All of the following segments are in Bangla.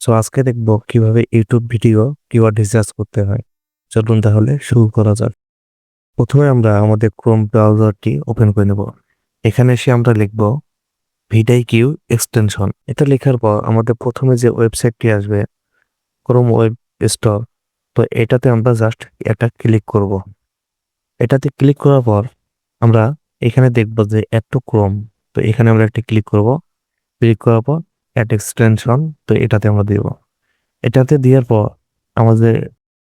সো আজকে দেখবো কিভাবে ইউটিউব ভিডিও কিওয়ার্ড রিসার্চ করতে হয়। চলুন তাহলে শুরু করা যাক। প্রথমে আমরা আমাদের ক্রোম ব্রাউজারটি ওপেন করে নেব। এখানে এসে আমরা লিখব ভিডিকিউ এক্সটেনশন। এটা লেখার পর আমাদের প্রথমে যে ওয়েবসাইটটি আসবে ক্রোম ওয়েব স্টোর, তো এটাতে আমরা জাস্ট একটা ক্লিক করব। এটাতে ক্লিক করার পর আমরা এখানে দেখব যে অ্যাড টু ক্রোম, তো এখানে আমরা একটা ক্লিক করব। ক্লিক করার পর অ্যাড এক্সটেনশন, তো এটাতে আমরা দিব। এটাতে দেওয়ার পর আমাদের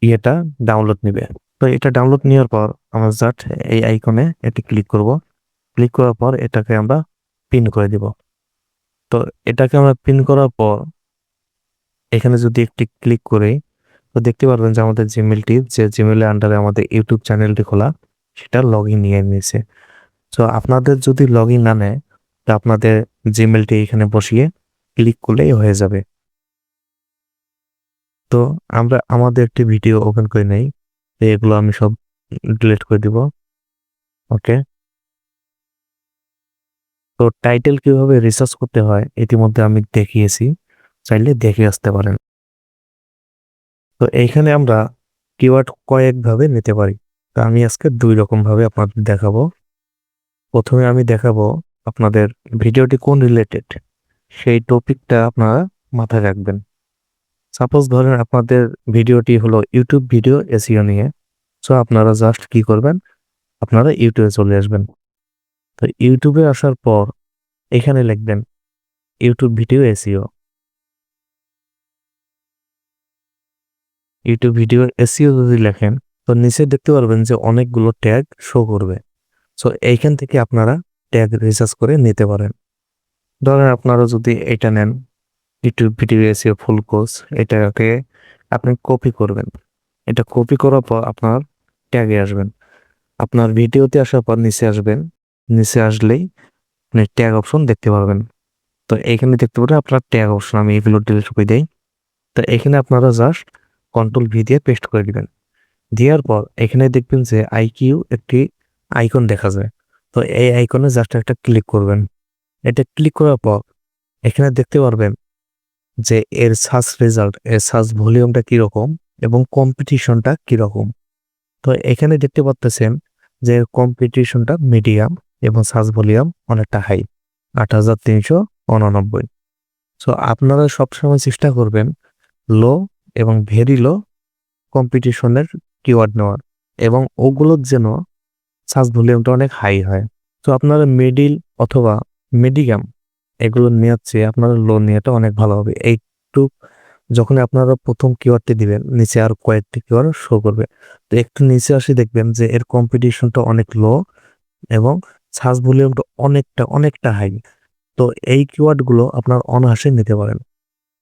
ইয়েটা ডাউনলোড নেবে। তো এটা ডাউনলোড নেওয়ার পর আমরা জাস্ট এই আইকনে এটি ক্লিক করব। ক্লিক করার পর এটাকে আমরা পিন করে দিব। তো এটাকে আমরা পিন করার পর এখানে যদি একটি ক্লিক করি, তো দেখতে পারবেন যে আমাদের জিমেলটি, যে জিমেলের আন্ডারে আমাদের ইউটিউব চ্যানেলটি খোলা, সেটা লগ ইন নিয়ে নিয়েছে। তো আপনাদের যদি লগ ইন না নেয়, তো আপনাদের জিমেলটি এখানে বসিয়ে ক্লিক করলেই হয়ে যাবে। তো আমরা আমাদের একটি ভিডিও ওপেন করে নেই, তো এগুলো আমি সব ডিলিট করে দিব। ওকে, তো টাইটেল কিভাবে রিসার্চ করতে হয় ইতিমধ্যে আমি দেখিয়েছি, চাইলে দেখে আসতে পারেন। তো এইখানে আমরা কিওয়ার্ড কয়েকভাবে নিতে পারি। তো আমি আজকে দুই রকম ভাবে আপনাদের দেখাবো। প্রথমে আমি দেখাবো আপনাদের ভিডিওটি কোন রিলেটেড, সেই টপিকটা আপনারা মাথায় রাখবেন। সাপোজ ধরেন আপনাদের ভিডিওটি হলো ইউটিউব ভিডিও এসইও নিয়ে, সো আপনারা জাস্ট কি করবেন, আপনারা ইউটিউবে চলে আসবেন। তো ইউটিউবে আসার পর এখানে লিখবেন YouTube video SEO. YouTube video SEO যদি লেখেন, তো নিচে দেখতে পারবেন যে অনেকগুলো ট্যাগ শো করবে। সো এইখান থেকে আপনারা ট্যাগ রিসার্চ করে নিতে পারেন। ধরেন আপনারা যদি এটা নেন, YouTube video SEO full course, এটাকে আপনি কপি করবেন। এটা কপি করার পর আপনার ট্যাগে আসবেন। আপনার ভিডিওতে আসার পর নিচে আসবেন। নিচে আসলেই আপনি ট্যাগ অপশন দেখতে পারবেন। তো এইখানে দেখতে পারেন আপনার ট্যাগ অপশন, আমি এগুলো ডিলিট করে দেই। তো এখানে আপনারা জাস্ট কন্ট্রোল ভি দিয়ে পেস্ট করে দিবেন। দেওয়ার পর এখানে দেখবেন যে আইকিউ একটি আইকন দেখা যায়। তো এই আইকনে জাস্ট একটা ক্লিক করবেন। এটা ক্লিক করার পর এখানে দেখতে পারবেন যে এর সার্চ রেজাল্ট, এর সার্চ ভলিউমটা কিরকম এবং কম্পিটিশনটা কিরকম। তো এখানে দেখতে পাচ্ছেন যে কম্পিটিশনটা মিডিয়াম এবং সার্চ ভলিউম অনেকটা হাই, 8,399। সো আপনারা সবসময় চেষ্টা করবেন লো এবং ভেরি লো কম্পিটিশনের কিওয়ার্ড নেওয়ার, এবং ওগুলোর যেন সার্চ ভলিউমটা অনেক হাই হয়। তো আপনারা মিডিল অথবা মিডিয়াম এগুলো নেওয়ার চেয়ে আপনারা লো নেওয়াটা অনেক ভালো হবে। একটু যখন আপনারা প্রথম কিওয়ার্ডটি দিবেন, নিচে আর কয়েকটি কিওয়ার্ড শো করবে। তো একটু নিচে আসি দেখবেন যে এর কম্পিটিশনটা অনেক লো এবং সার্চ ভলিউমটা অনেকটা অনেকটা হাই। তো এই কিওয়ার্ডগুলো আপনার অনায়াসে নিতে পারেন।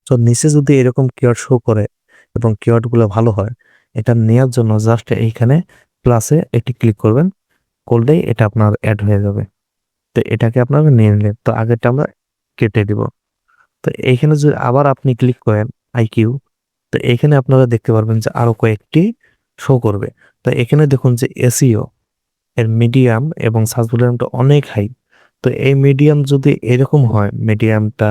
তো নিচে যদি এরকম কিওয়ার্ড শো করে এবং কিওয়ার্ডগুলো ভালো হয়, এটা নেওয়ার জন্য জাস্ট এইখানে প্লাসে একটি ক্লিক করবেন। করলেই এটা আপনার অ্যাড হয়ে যাবে। তো এটাকে আপনারা নিয়ে নিলেন। তো আগেরটা আমরা কেটে দিব। তো এইখানে যদি আবার আপনি ক্লিক করেন আইকিউ, তো এখানে আপনারা দেখতে পারবেন যে আরো কয়েকটি শো করবে। তো এখানে দেখুন যে এসইও এর মিডিয়াম এবং সার্চ ভলিউমটা অনেক হাই। তো এই মিডিয়াম যদি এরকম হয়, মিডিয়ামটা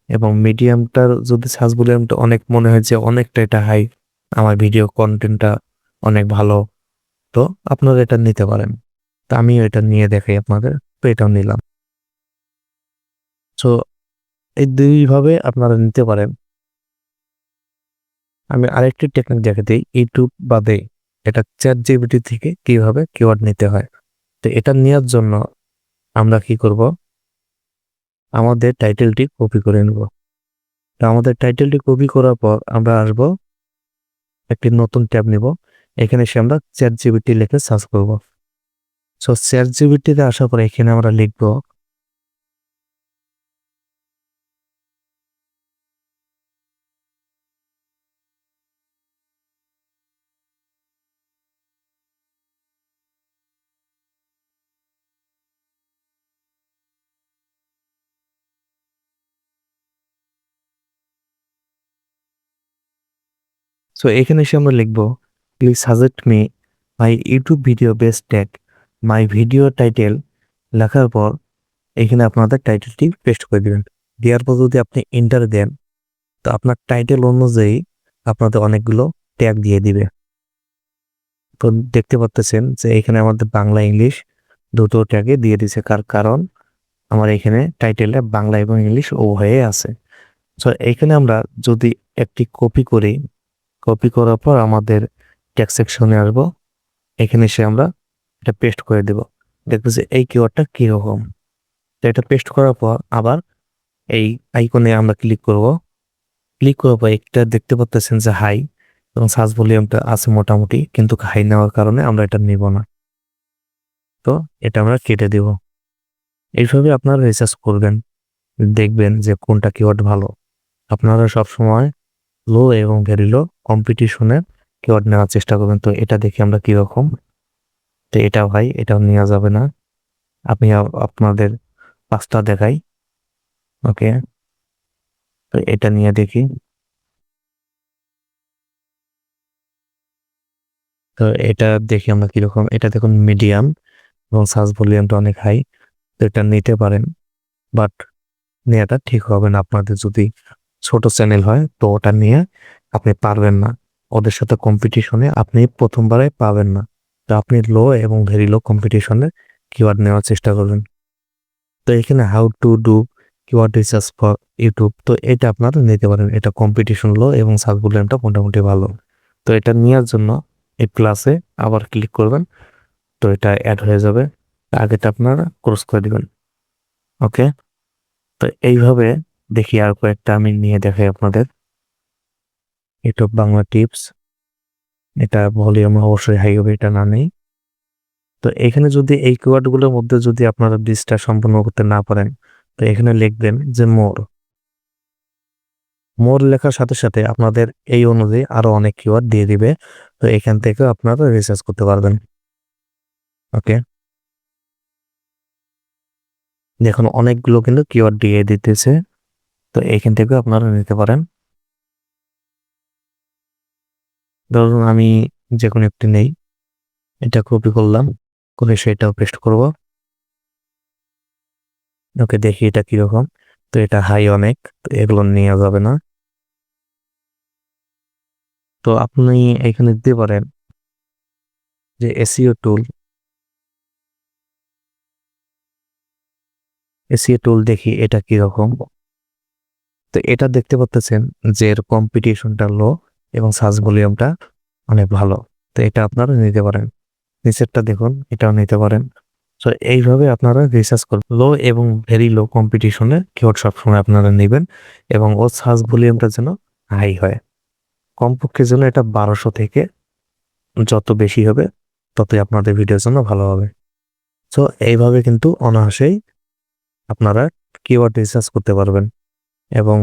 এবং মিডিয়ামটার যদি সার্চ ভলিউমটা অনেক মনে হয় যে অনেকটা এটা হাই, আমার ভিডিও কন্টেন্টটা অনেক ভালো, তো আপনারা এটা নিতে পারেন। তো আমিও এটা নিয়ে দেখাই আপনাদের। তো এটাও নিলাম। সো এই দুইভাবে আপনারা নিতে পারেন। আমি আরেকটি টেকনিক দেখে দিই ইউটিউব বাদে, এটা চ্যাট জিপিটি থেকে কিভাবে কিওয়ার্ড নিতে হয়। তো এটা নেওয়ার জন্য আমরা কি করব, আমাদের টাইটেলটি কপি করে নেব। তো আমাদের টাইটেলটি কপি করার পর আমরা আসব, একটি নতুন ট্যাব নিব। এখানে এসে আমরা চ্যাট জিপিটি লিখে সার্চ করব। সো চ্যাট জিপিটিতে আসার পর এখানে আমরা লিখব সো এখানে এসে আমরা লিখব please suggest me my YouTube video best tag my video title. লেখার পর এখানে আপনাদের টাইটেলটি পেস্ট করে দিবেন। দেওয়ার পর যদি আপনি এন্টার দেন, তো আপনার টাইটেল অনুযায়ী আপনাদের অনেকগুলো ট্যাগ দিয়ে দিবে। তো দেখতে পাচ্ছেন যে এখানে আমাদের বাংলা ইংলিশ দুটো ট্যাগে দিয়ে দিছে, কারণ আমার এখানে টাইটেলে বাংলা এবং ইংলিশ উভয়ে আছে। তো এখানে আমরা যদি একটি কপি করি, কপি করার পর আমাদের ট্যাগ সেকশনে আসবো, এখানে এসে আমরা এটা পেস্ট করে দেব। দেখবো যে এই কিওয়ার্ডটা কিরকম। তো এটা পেস্ট করার পর আবার এই আইকনে আমরা ক্লিক করব। ক্লিক করার পর একটা দেখতে পাচ্ছেন যে হাই এবং সার্চ ভলিউমটা আছে মোটামুটি, কিন্তু হাই নেওয়ার কারণে আমরা এটা নিব না। তো এটা আমরা কেটে দেব। এইভাবে আপনারা রিসার্চ করবেন, দেখবেন যে কোনটা কিওয়ার্ড ভালো। আপনারা সবসময় লো এবং ভেরি লো কম্পিটিশনের কিওয়ার্ড নেওয়ার চেষ্টা করবেন। তো এটা দেখি আমরা কিরকম। তো এটা ভাই, এটাও নেওয়া যাবে না। আমি আপনাদের 5টা দেখাই। ওকে, তো এটা নিয়ে দেখি। তো এটা দেখি আমরা কিরকম। এটা দেখুন মিডিয়াম এবং সার্চ ভলিউমটা অনেক হাই। তো এটা নিতে পারেন, বাট নেওয়াটা ঠিক হবে না। আপনাদের যদি ছোট চ্যানেল হয় তো ওটা নিয়ে আপনি পারবেন না, ওদের সাথে কম্পিটিশনে আপনি প্রথমবারে পাবেন না। তো আপনি লো এবং ভেরি লো কম্পিটিশনে কিওয়ার্ড নেওয়ার চেষ্টা করবেন। তো এখানে how to do keyword research for YouTube, তো এটা আপনারা নিতে পারেন। এটা কম্পিটিশন লো এবং সার্চ ভলিউমটা মোটামুটি ভালো। তো এটা নেওয়ার জন্য এই প্লাসে আবার ক্লিক করবেন। তো এটা অ্যাড হয়ে যাবে। আগেটা আপনারা ক্রস করে দিবেন। ওকে, তো এইভাবে দেখি আর কয়েকটা আমি নিয়ে দেখাই আপনাদের। ইউটিউব বাংলা টিপস, এটা ভলিউম অবশ্যই হাই হবে, এটা না নেই। তো এখানে যদি এই কিওয়ার্ডগুলোর মধ্যে যদি আপনারা লিস্টটা সম্পূর্ণ করতে না পারেন, তো এখানে লিখবেন যে মোর। মোর লেখার সাথে সাথে আপনাদের এই অনুযায়ী আরো অনেক কিওয়ার্ড দিয়ে দিবে। তো এখান থেকে আপনারা রিসার্চ করতে পারবেন। ওকে, দেখুন অনেকগুলো কিন্তু কিওয়ার্ড দিয়ে দিতেছে। তো এখান থেকে আপনারা নিতে পারেন। ধরুন আমি যে কোনো একটি নেই, এটা কপি করলাম, করে সেটাও পেস্ট করব। ওকে, দেখি এটা কিরকম। তো এটা হাই অনেক, তো এগুলো নেওয়া যাবে না। তো আপনি এখানে দিতে পারেন যে এসইও টুল। এসইও টুল দেখি এটা কিরকম। তো এটা দেখতে পাচ্ছেন যে এর কম্পিটিশনটা লো এবং সার্চ ভলিউমটা অনেক ভালো। তো এটা আপনারা নিতে পারেন। নিচেরটা দেখুন, এটাও নিতে পারেন। তো এইভাবে আপনারা রিসার্চ করবেন। লো এবং ভেরি লো কম্পিটিশনে কিওয়ার্ড সবসময় আপনারা নেবেন, এবং ও সার্চ ভলিউমটা যেন হাই হয়। কমপক্ষে যেন এটা 1200 থেকে, যত বেশি হবে ততই আপনাদের ভিডিওর জন্য ভালো হবে। তো এইভাবে কিন্তু অনায়াসেই আপনারা কিওয়ার্ড রিসার্চ করতে পারবেন। এবং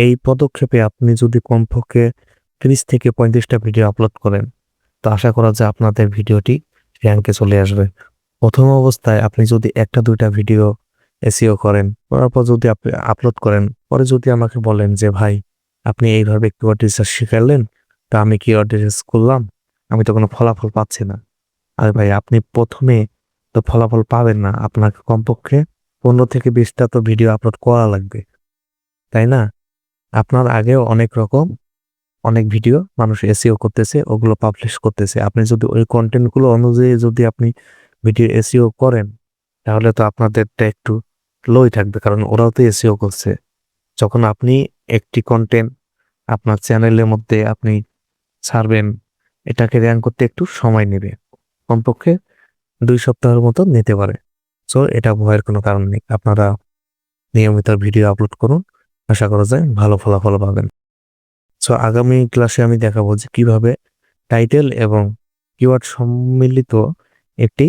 এই পদক্ষেপে আপনি যদি কমপক্ষে 30 থেকে 35টা ভিডিও আপলোড করেন, তো আশা করা যায় আপনাদের ভিডিওটি র্যাঙ্কে চলে আসবে। প্রথম অবস্থায় আপনি যদি 1-2টা ভিডিও এসইও করেন, করার পর যদি আপনি আপলোড করেন, পরে যদি আমাকে বলেন যে ভাই আপনি এইভাবে কিওয়ার্ড রিসার্চ শিখালেন, তা আমি কিওয়ার্ড রিসার্চ করলাম, আমি তো কোনো ফলাফল পাচ্ছি না। আর ভাই আপনি প্রথমে তো ফলাফল পাবেন না, আপনাকে কমপক্ষে 15 থেকে 20টা তো ভিডিও আপলোড করা লাগবে, তাই না? আপনার আগেও অনেক ভিডিও মানুষ এসইও করতেছে, ওগুলো পাবলিশ করতেছে। আপনি যদি ওই কন্টেন্টগুলো অনুযায়ী যদি আপনি ভিডিও এসইও করেন, তাহলে তো আপনাদেরটা একটু লোই থাকবে, কারণ ওরাও তো এসইও করছে। যখন আপনি একটি কন্টেন্ট আপনার চ্যানেলের মধ্যে আপনি ছাড়বেন, এটাকে র্যাঙ্ক করতে একটু সময় নেবে, কমপক্ষে 2 সপ্তাহের মতো নিতে পারে। সো এটা ভয়ের কোনো কারণ নেই। আপনারা নিয়মিত ভিডিও আপলোড করুন, আশা করা যায় ভালো ফলাফল পাবেন। সো আগামী ক্লাসে আমি দেখাবো যে কিভাবে টাইটেল এবং কিওয়ার্ড সম্মিলিত একটি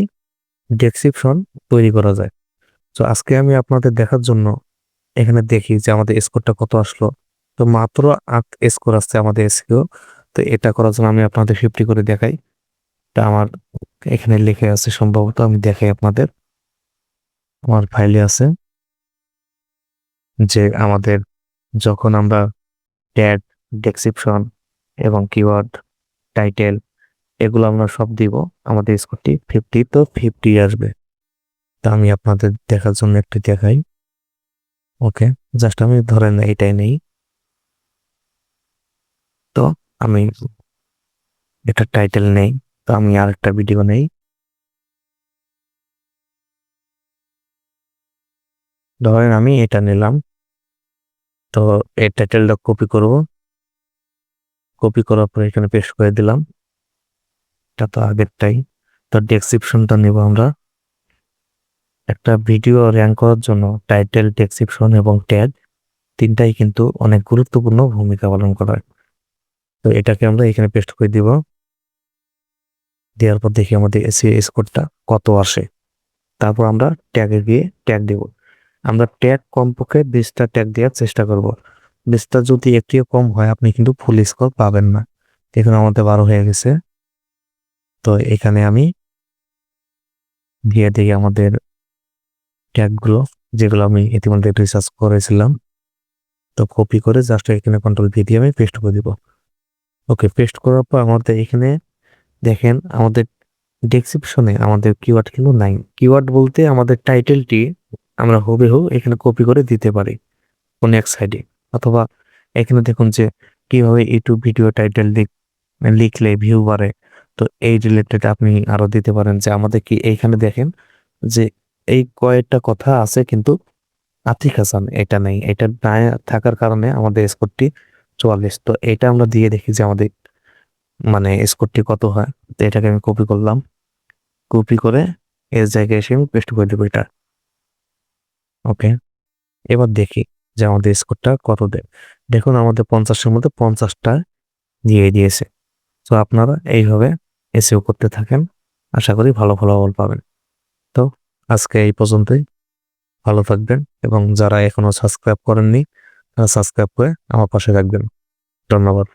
ডেসক্রিপশন তৈরি করা যায়। তো আজকে আমি আপনাদের দেখার জন্য এখানে দেখি যে আমাদের স্কোরটা কত আসলো। তো মাত্র 8 স্কোর আসছে আমাদের এসইও। তো এটা করার জন্য আমি আপনাদের 50 করে দেখাই। তা আমার এখানে লিখে আছে, সম্ভবত আমি দেখাই আপনাদের, আমার ফাইলে আছে যে আমাদের যখন আমরা ট্যাগ, ডেসক্রিপশন এবং কিওয়ার্ড, টাইটেল এগুলো আমরা সব দিব, আমাদের স্কোরটি 50, তো 50 আসবে। তা আমি আপনাদের দেখার জন্য একটু দেখাই। ওকে, জাস্ট আমি ধরেন এইটাই নেই। তো আমি এটা টাইটেল নেই, তো আমি আরেকটা ভিডিও নেই। ধরেন আমি এটা নিলাম, তো এই টাইটেলটা কপি করব, কপি করার পর এখানে পেস্ট করে দিলাম। এটা তো আগেরটাই। তো ডেসক্রিপশনটা নেব আমরা। একটা ভিডিও র্যাঙ্ক করার জন্য টাইটেল, ডেসক্রিপশন এবং ট্যাগ তিনটাই কিন্তু অনেক গুরুত্বপূর্ণ ভূমিকা পালন করে। তো এটাকে আমরা এখানে পেস্ট করে দিব। দেওয়ার পর দেখি আমাদের এসইও স্কোরটা কত আসে। তারপর আমরা ট্যাগে গিয়ে ট্যাগ দেব। আমরা ট্যাগ কমপক্ষে 20টা ট্যাগ দেওয়ার চেষ্টা করব। 20টা যদি একটিও কম হয় আপনি কিন্তু ফুল স্কোর পাবেন না। এখন আমাদের 12 হয়ে গেছে। তো এখানে আমি দিয়ে দিই আমাদের ট্যাগগুলো, যেগুলো আমি ইতিমধ্যে রিসার্চ করেছিলাম। তো কপি করে জাস্ট এখানে কন্ট্রোল ভি দিয়ে আমি পেস্ট করে দিব। ওকে, পেস্ট করার পর আমাদের এখানে দেখেন আমাদের ডেসক্রিপশনে আমাদের কিওয়ার্ড কিন্তু নাই। কিওয়ার্ড বলতে আমাদের টাইটেলটি আমরা হুবহু এখানে কপি করে দিতে পারি কোন এক সাইডে, অথবা এখানে দেখুন যে কিভাবে ইউটিউব ভিডিও টাইটেল লিখলে ভিউ বাড়ে। তো এই রিলেটেড আপনি আরো দিতে পারেন যে আমাদের কি এইখানে দেখেন যে এই কয়েকটা কথা আছে কিন্তু আতিক হাসান এটা নেই, এটা না থাকার কারণে আমাদের স্কোরটি 44। তো এটা আমরা দিয়ে দেখি যে আমাদের মানে স্কোরটি কত হয়। তো এটাকে আমি কপি করলাম, কপি করে এর জায়গায় এসে আমি পেস্ট করে দেবো এটা। ওকে, এবার দেখি যে আমাদের স্কোরটা কত দেয়। দেখুন আমাদের 50-এর মধ্যে 50টা দিয়ে দিয়েছে। তো আপনারা এইভাবে এসইও করতে থাকেন, আশা করি ভালো ফলাফল পাবেন। তো আজকে এই পর্যন্তই। ভালো থাকবেন, এবং যারা এখনো সাবস্ক্রাইব করেননি তারা সাবস্ক্রাইব করে আমার পাশে রাখবেন। ধন্যবাদ।